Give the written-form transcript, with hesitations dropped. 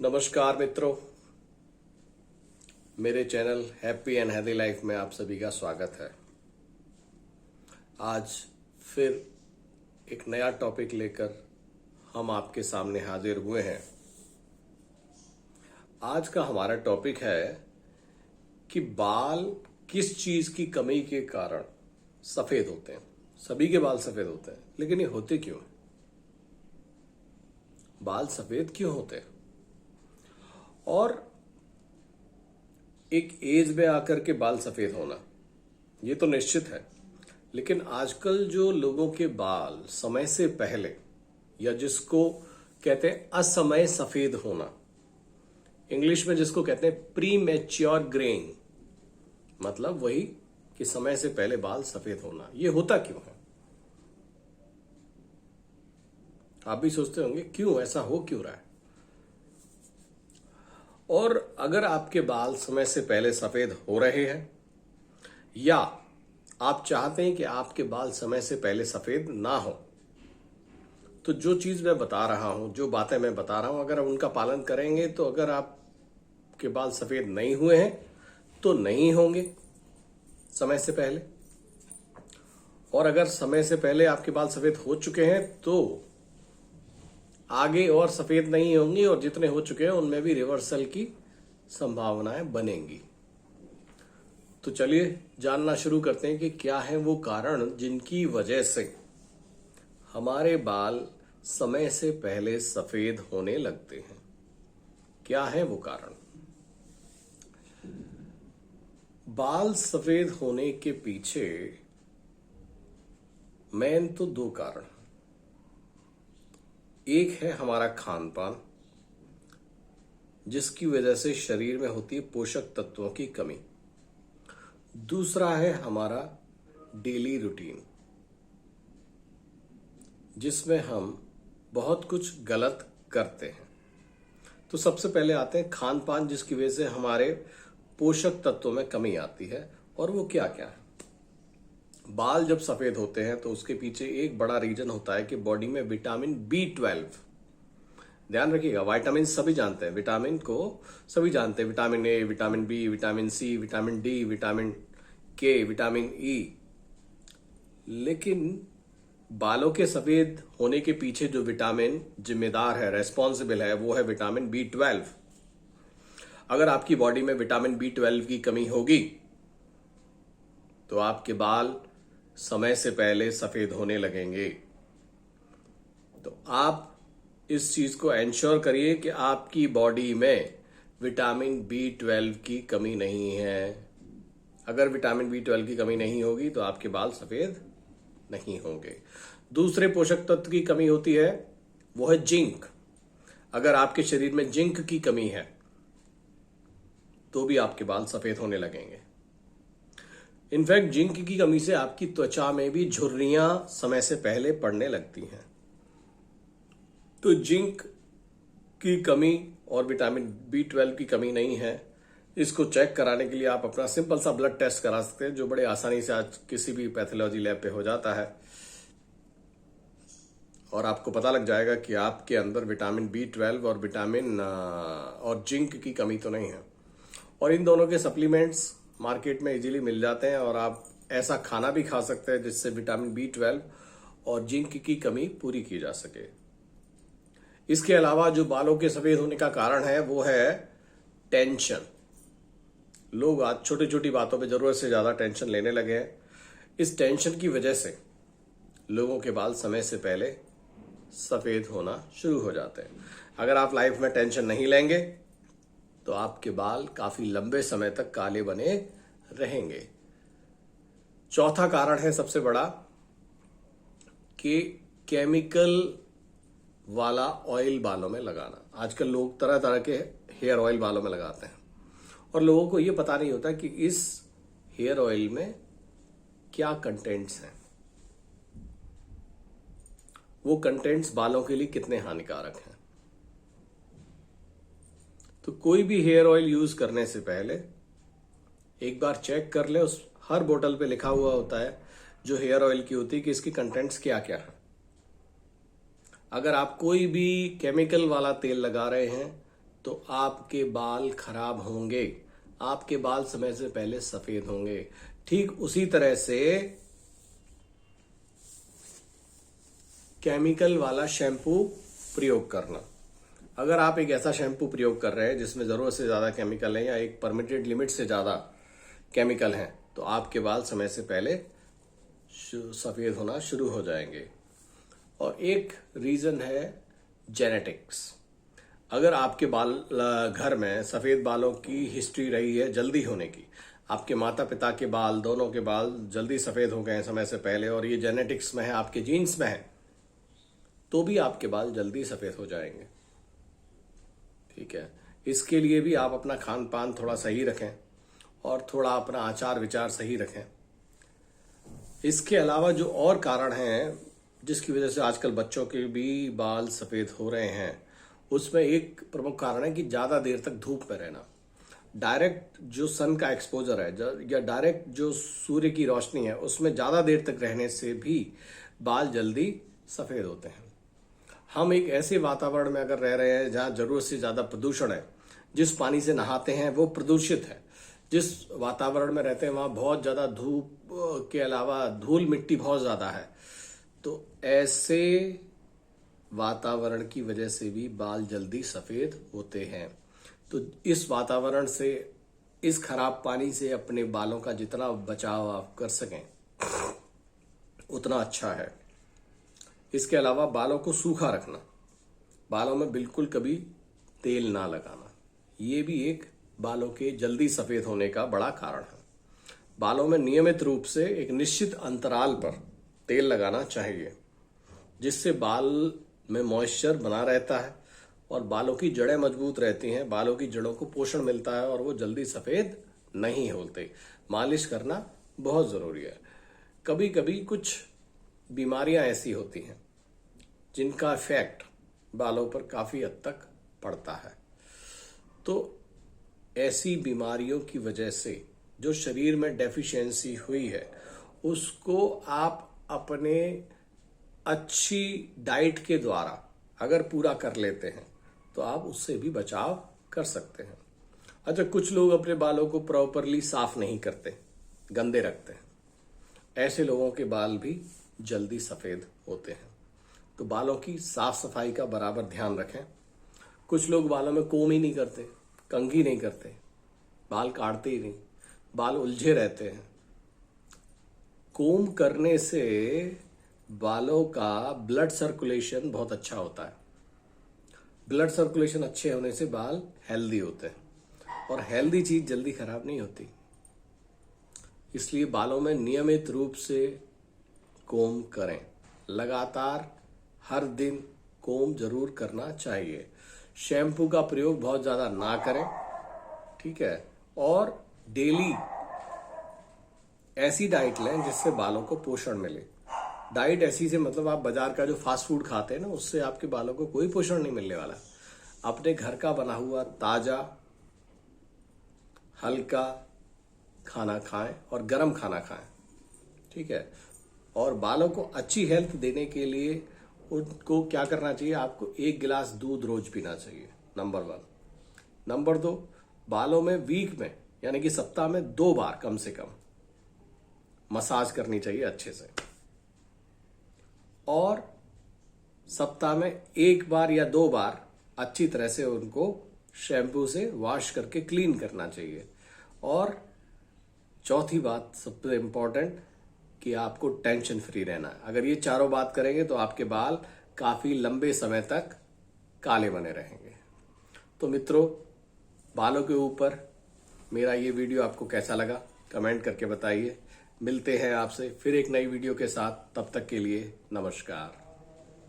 नमस्कार मित्रों, मेरे channel happy and healthy life में आप सभी का स्वागत है। आज फिर एक नया टॉपिक लेकर हम आपके सामने हाजिर हुए हैं। आज का हमारा टॉपिक है कि बाल किस चीज की कमी के कारण सफेद होते हैं। सभी के बाल सफेद होते हैं, लेकिन ये होते क्यों? बाल सफेद क्यों होते हैं? और एक एज में आकर के बाल सफेद होना ये तो निश्चित है, लेकिन आजकल जो लोगों के बाल समय से पहले या जिसको कहते हैं असमय सफेद होना, इंग्लिश में जिसको कहते हैं प्री मैच्योर ग्रेइंग, मतलब वही कि समय से पहले बाल सफेद होना, ये होता क्यों है? आप भी सोचते होंगे क्यों ऐसा हो क्यों रहा है। और अगर आपके बाल समय से पहले सफेद हो रहे हैं या आप चाहते हैं कि आपके बाल समय से पहले सफेद ना हो, तो जो चीज मैं बता रहा हूं, जो बातें मैं बता रहा हूं, अगर आप उनका पालन करेंगे तो अगर आपके बाल सफेद नहीं हुए हैं तो नहीं होंगे समय से पहले, और अगर समय से पहले आपके बाल सफेद हो चुके हैं तो आगे और सफेद नहीं होंगे, और जितने हो चुके हैं उनमें भी रिवर्सल की संभावनाएं बनेंगी। तो चलिए जानना शुरू करते हैं कि क्या है वो कारण जिनकी वजह से हमारे बाल समय से पहले सफेद होने लगते हैं। क्या है वो कारण? बाल सफेद होने के पीछे मेन तो दो कारण। एक है हमारा खान पान, जिसकी वजह से शरीर में होती है पोषक तत्वों की कमी। दूसरा है हमारा डेली रूटीन, जिसमें हम बहुत कुछ गलत करते हैं। तो सबसे पहले आते हैं खान पान, जिसकी वजह से हमारे पोषक तत्वों में कमी आती है। और वो क्या क्या है? बाल जब सफेद होते हैं तो उसके पीछे एक बड़ा रीजन होता है कि बॉडी में विटामिन B12, ध्यान रखिएगा, विटामिन सभी जानते हैं, विटामिन को सभी जानते हैं, vitamin A, vitamin B, vitamin C, vitamin D, vitamin K, vitamin E, लेकिन बालों के सफेद होने के पीछे जो विटामिन जिम्मेदार है, रेस्पॉन्सिबल है, वो है विटामिन B12। अगर आपकी बॉडी में विटामिन B12 की कमी होगी तो आपके बाल समय से पहले सफेद होने लगेंगे। तो आप इस चीज को एंश्योर करिए कि आपकी बॉडी में विटामिन B12 की कमी नहीं है। अगर विटामिन B12 की कमी नहीं होगी तो आपके बाल सफेद नहीं होंगे। दूसरे पोषक तत्व की कमी होती है, वो है जिंक। अगर आपके शरीर में जिंक की कमी है तो भी आपके बाल सफेद होने लगेंगे। इनफैक्ट जिंक की कमी से आपकी त्वचा में भी झुर्रियां समय से पहले पड़ने लगती हैं। तो जिंक की कमी और विटामिन B12 की कमी नहीं है, इसको चेक कराने के लिए आप अपना सिंपल सा ब्लड टेस्ट करा सकते हैं, जो बड़े आसानी से आज किसी भी पैथोलॉजी लैब पे हो जाता है, और आपको पता लग जाएगा कि आपके अंदर विटामिन B12 और विटामिन और जिंक की कमी तो नहीं है। और इन दोनों के सप्लीमेंट्स मार्केट में इजीली मिल जाते हैं, और आप ऐसा खाना भी खा सकते हैं जिससे विटामिन B12 और जिंक की कमी पूरी की जा सके। इसके अलावा जो बालों के सफेद होने का कारण है वो है टेंशन। लोग आज छोटी छोटी बातों पे जरूरत से ज्यादा टेंशन लेने लगे हैं। इस टेंशन की वजह से लोगों के बाल समय से पहले सफेद होना शुरू हो जाते हैं। अगर आप लाइफ में टेंशन नहीं लेंगे तो आपके बाल काफी लंबे समय तक काले बने रहेंगे। चौथा कारण है सबसे बड़ा कि केमिकल वाला ऑयल बालों में लगाना। आजकल लोग तरह तरह के हेयर ऑयल बालों में लगाते हैं, और लोगों को यह पता नहीं होता कि इस हेयर ऑयल में क्या कंटेंट्स हैं, वो कंटेंट्स बालों के लिए कितने हानिकारक हैं। तो कोई भी हेयर ऑयल यूज करने से पहले एक बार चेक कर ले। उस हर बोतल पे लिखा हुआ होता है जो हेयर ऑयल की होती है कि इसकी कंटेंट्स क्या क्या है। अगर आप कोई भी केमिकल वाला तेल लगा रहे हैं तो आपके बाल खराब होंगे, आपके बाल समय से पहले सफेद होंगे। ठीक उसी तरह से केमिकल वाला शैम्पू प्रयोग करना। अगर आप एक ऐसा शैम्पू प्रयोग कर रहे हैं जिसमें जरूरत से ज्यादा केमिकल है या एक परमिटेड लिमिट से ज्यादा केमिकल हैं, तो आपके बाल समय से पहले सफेद होना शुरू हो जाएंगे। और एक रीजन है जेनेटिक्स। अगर आपके बाल घर में सफेद बालों की हिस्ट्री रही है जल्दी होने की, आपके माता पिता के बाल, दोनों के बाल जल्दी सफेद हो गए हैं समय से पहले, और ये जेनेटिक्स में है, आपके जीन्स में है, तो भी आपके बाल जल्दी सफेद हो जाएंगे। ठीक है, इसके लिए भी आप अपना खान पान थोड़ा सही रखें और थोड़ा अपना आचार विचार सही रखें। इसके अलावा जो और कारण हैं जिसकी वजह से आजकल बच्चों के भी बाल सफेद हो रहे हैं, उसमें एक प्रमुख कारण है कि ज्यादा देर तक धूप में रहना। डायरेक्ट जो सन का एक्सपोजर है या डायरेक्ट जो सूर्य की रोशनी है, उसमें ज्यादा देर तक रहने से भी बाल जल्दी सफेद होते हैं। हम एक ऐसे वातावरण में अगर रह रहे हैं जहां जरूरत से ज्यादा प्रदूषण है, जिस पानी से नहाते हैं वो प्रदूषित है, जिस वातावरण में रहते हैं वहां बहुत ज्यादा धूप के अलावा धूल मिट्टी बहुत ज्यादा है, तो ऐसे वातावरण की वजह से भी बाल जल्दी सफेद होते हैं। तो इस वातावरण से, इस खराब पानी से अपने बालों का जितना बचाव आप कर सकें उतना अच्छा है। इसके अलावा बालों को सूखा रखना, बालों में बिल्कुल कभी तेल ना लगाना, ये भी एक बालों के जल्दी सफेद होने का बड़ा कारण है। बालों में नियमित रूप से एक निश्चित अंतराल पर तेल लगाना चाहिए, जिससे बाल में मॉइस्चर बना रहता है और बालों की जड़ें मजबूत रहती हैं, बालों की जड़ों को पोषण मिलता है और वो जल्दी सफेद नहीं होते। मालिश करना बहुत जरूरी है। कभी कभी कुछ बीमारियां ऐसी होती हैं जिनका इफेक्ट बालों पर काफी हद तक पड़ता है, तो ऐसी बीमारियों की वजह से जो शरीर में डेफिशिएंसी हुई है, उसको आप अपने अच्छी डाइट के द्वारा अगर पूरा कर लेते हैं तो आप उससे भी बचाव कर सकते हैं। अच्छा, कुछ लोग अपने बालों को प्रॉपरली साफ नहीं करते, गंदे रखते हैं, ऐसे लोगों के बाल भी जल्दी सफेद होते हैं। तो बालों की साफ सफाई का बराबर ध्यान रखें। कुछ लोग बालों में कोम ही नहीं करते, कंघी नहीं करते, बाल काटते ही नहीं, बाल उलझे रहते हैं। कोम करने से बालों का ब्लड सर्कुलेशन बहुत अच्छा होता है। ब्लड सर्कुलेशन अच्छे होने से बाल हेल्दी होते हैं और हेल्दी चीज जल्दी खराब नहीं होती। इसलिए बालों में नियमित रूप से कोम करें, लगातार हर दिन कोम जरूर करना चाहिए। शैम्पू का प्रयोग बहुत ज्यादा ना करें, ठीक है, और डेली ऐसी डाइट लें जिससे बालों को पोषण मिले। डाइट ऐसी से मतलब आप बाजार का जो फास्ट फूड खाते हैं ना, उससे आपके बालों को कोई पोषण नहीं मिलने वाला। अपने घर का बना हुआ ताजा हल्का खाना खाएं और गर्म खाना खाएं, ठीक है। और बालों को अच्छी हेल्थ देने के लिए उनको क्या करना चाहिए, आपको 1 गिलास दूध रोज पीना चाहिए, नंबर 1। नंबर 2, बालों में वीक में यानी कि सप्ताह में 2 बार कम से कम मसाज करनी चाहिए अच्छे से, और सप्ताह में 1 बार या 2 बार अच्छी तरह से उनको शैम्पू से वॉश करके क्लीन करना चाहिए। और चौथी बात सबसे इंपॉर्टेंट कि आपको टेंशन फ्री रहना है। अगर ये चारों बात करेंगे तो आपके बाल काफी लंबे समय तक काले बने रहेंगे। तो मित्रों, बालों के ऊपर मेरा ये वीडियो आपको कैसा लगा कमेंट करके बताइए। मिलते हैं आपसे फिर एक नई वीडियो के साथ, तब तक के लिए नमस्कार।